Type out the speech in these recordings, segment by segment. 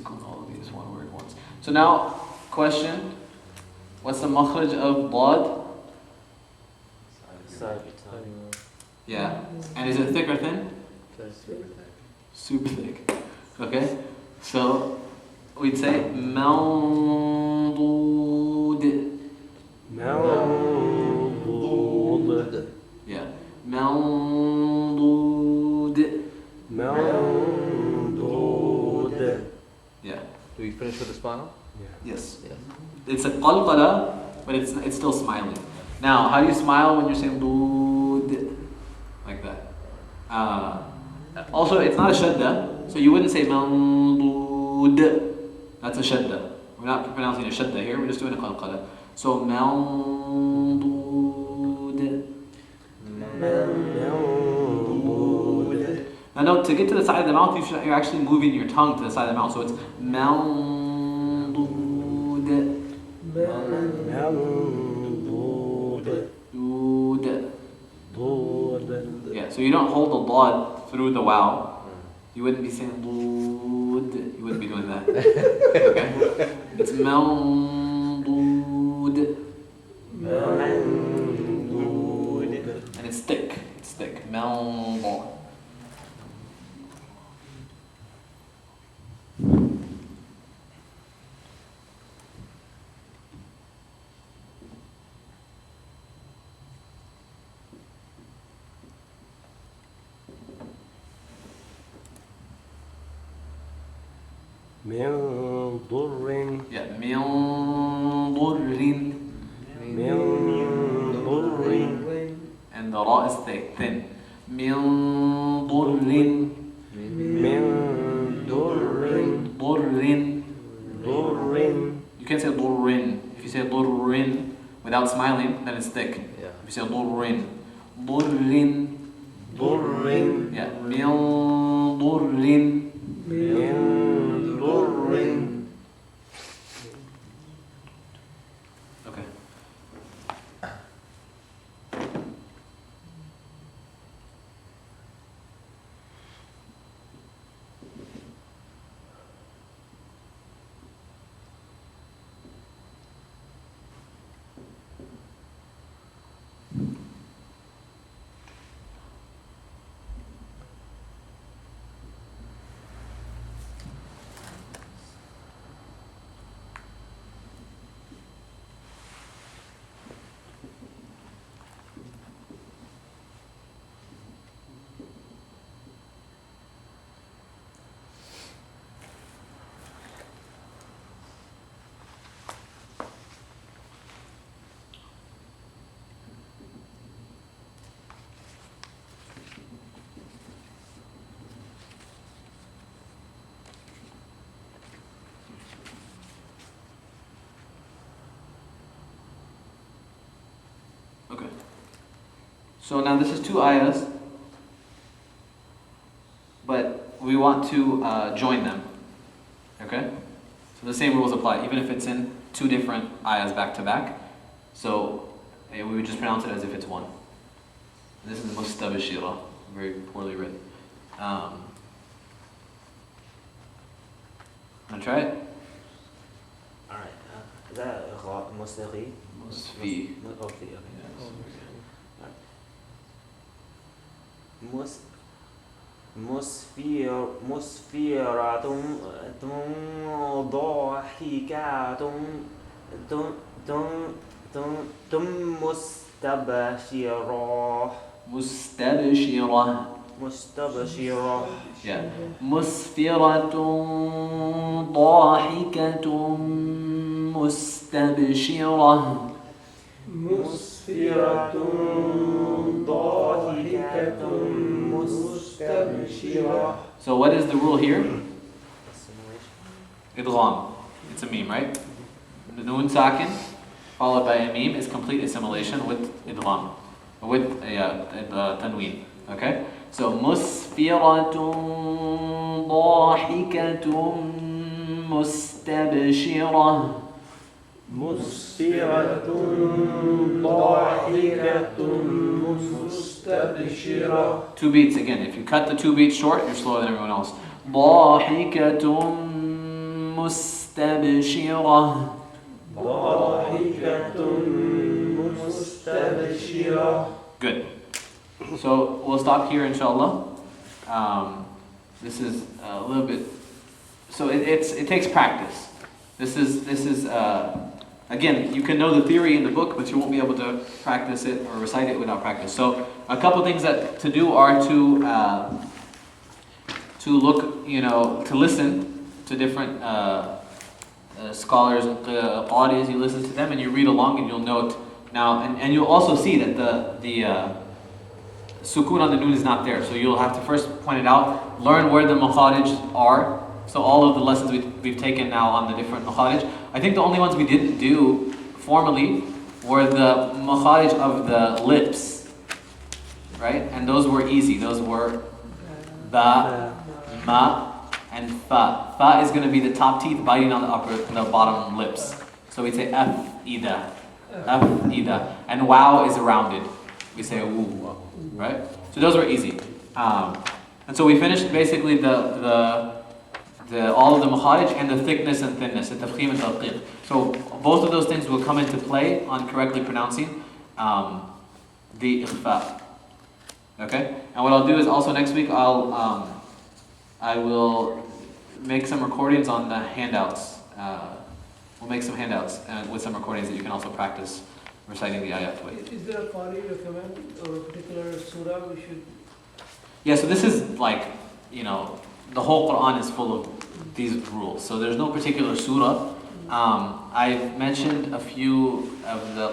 sukun, all of these one word ones. So now, question. What's the makhraj of dad? Yeah. And is it thick or thin? Super thick. Okay? So, we'd say mawdud. Mawdud. Yeah. Mawdud. Mawdud. Yeah. Do we finish with the spinal? Yes. Yeah. It's a qalqala, but it's still smiling. Now, how do you smile when you're saying dud? Like that. Also, it's not a shadda, so you wouldn't say mawdud. That's a shadda. We're not pronouncing a shadda here, we're just doing a qalqala. So, mawdud. Now note, to get to the side of the mouth, you're actually moving your tongue to the side of the mouth. So it's mawdud. Yeah, so you don't hold the dad through the wow. You wouldn't be saying dud. You wouldn't be doing that. Okay? It's mawdud. And it's thick. It's thick. Mawdud. من ضر. Yeah, من ضر. من ضر. And the ra is thick, thin. من ضر. من ضر. ضر. You can't say ضر. If you say ضر without smiling, then it's thick. Yeah. If you say ضر. ضر. ضر. Yeah, من ضر. من ضر. Okay. Okay. So now this is two ayahs, but we want to join them. Okay? So the same rules apply, even if it's in two different ayahs back to back. So we would just pronounce it as if it's one. This is mustabashira, very poorly written. Wanna try it? Alright, that مستغي Musfi. okay. مسفيرة ضاحكة مستبشرة. Yeah. مسفرة ضاحكة مستبشرة. مسفرة ضاحكة مستبشرة. So what is the rule here? Idgham. It's a meme, right? The noon sakin followed by a meme is complete assimilation with idgham, with tanween. Okay? So مسفرة ضاحكة مستبشرة. مسفرة ضاحكة مستبشرة. 2 beats again. If you cut the 2 beats short, you're slower than everyone else. ضاحكة مستبشرة ضاحكة مستبشرة. Good. So we'll stop here, inshallah. This is a little bit. So it takes practice. This is again, you can know the theory in the book, but you won't be able to practice it or recite it without practice. So a couple things that to do are to look, to listen to different scholars and qadis. You listen to them and you read along and you'll note now, and you'll also see that the sukun on the noon is not there. So you'll have to first point it out, learn where the makharij are. So all of the lessons we've taken now on the different makharij. I think the only ones we didn't do formally were the makharij of the lips, right? And those were easy. Those were ba, ma, and fa. Fa is going to be the top teeth biting on the bottom lips. So we say f, ida, and wow is rounded. We say woo, right? So those were easy. And so we finished basically the all of the makharij and the thickness and thinness, the tafkhim and talqiq. So both of those things will come into play on correctly pronouncing the ikhfa. Okay? And what I'll do is also next week I will make some recordings on the handouts. We'll make some handouts with some recordings that you can also practice reciting the ayat with. Is there a Qari recommend or a particular surah we should? Yeah, so this is like, the whole Quran is full of these rules. So there's no particular surah. I've mentioned a few of the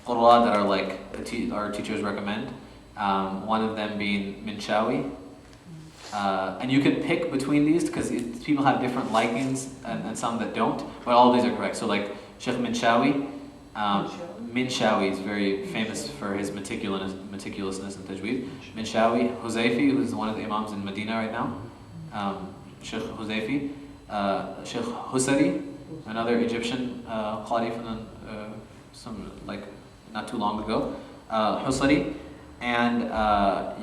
qurra that are like our teachers recommend. One of them being Minshawi. And you can pick between these because people have different likings and some that don't, but all of these are correct. So like Sheikh Minshawi, Minshawi is very famous for his meticulousness in tajweed. Minshawi, Huzaifi, who's one of the imams in Medina right now. Sheikh Huzaifi, Sheikh Husari, another Egyptian qari from not too long ago. Husari. And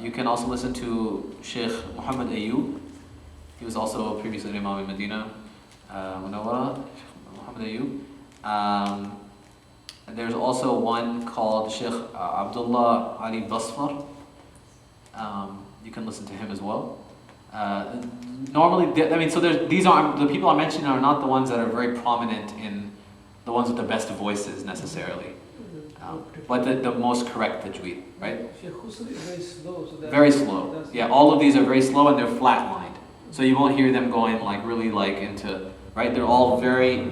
you can also listen to Sheikh Muhammad Ayyub. He was also previously an imam in Medina. Munawwara, Muhammad Ayyub. And there's also one called Sheikh Abdullah Ali Basfar. You can listen to him as well. Normally, so these aren't, the people I'm mentioning are not the ones that are very prominent in the ones with the best voices necessarily. But the most correct tajweed, right? Sheikh Husri is very slow. So very slow. Yeah, all of these are very slow and they're flat-lined. So you won't hear them going really into, right? They're all very,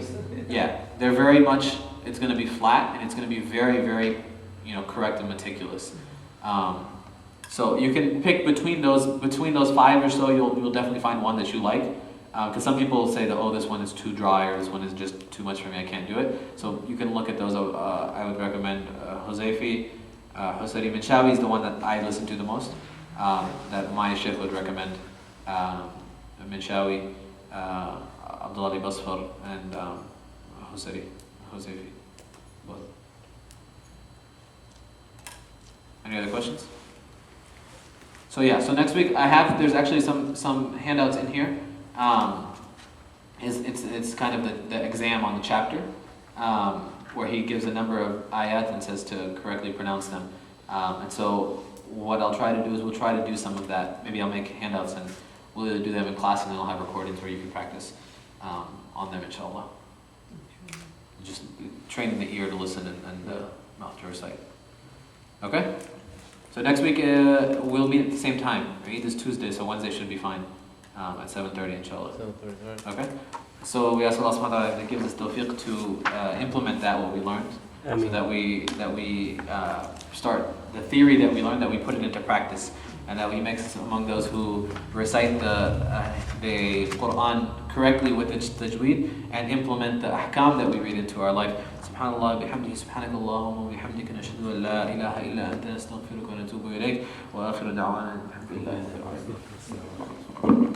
they're very much, it's going to be flat and it's going to be very, very, correct and meticulous. So you can pick between those 5 or so, you'll definitely find one that you like. Because some people say that, this one is too dry or this one is just too much for me, I can't do it. So you can look at those. I would recommend Huzaifi, Husari. Minshawi is the one that I listen to the most. That my sheikh would recommend. Minshawi, Abdullah Ali Basfar, and Huzaifi. Both. Any other questions? So next week there's actually some handouts in here. It's kind of the exam on the chapter, where he gives a number of ayat and says to correctly pronounce them. And so what I'll try to do is we'll try to do some of that. Maybe I'll make handouts and we'll either do them in class and then I'll have recordings where you can practice on them, inshallah. Just training the ear to listen and the mouth to recite. Okay? So next week we'll meet at the same time. Eid is Tuesday, so Wednesday should be fine. At 7:30, inshallah. 7:30. Okay? So we ask Allah subhanahu wa ta'ala that gives us tawfiq to implement what we learned. So that we start the theory that we learned, that we put it into practice, and that He makes us among those who recite the Quran correctly with its tajweed and implement the ahkam that we read into our life. Subhanallah, bihamdihi, subhanakallahumma, bihamdika, nashhadu an la ilaha illa anta, nastaghfiruka wa natubu ilayk, wa akhiru da'wana alhamdulillahi rabbil alamin.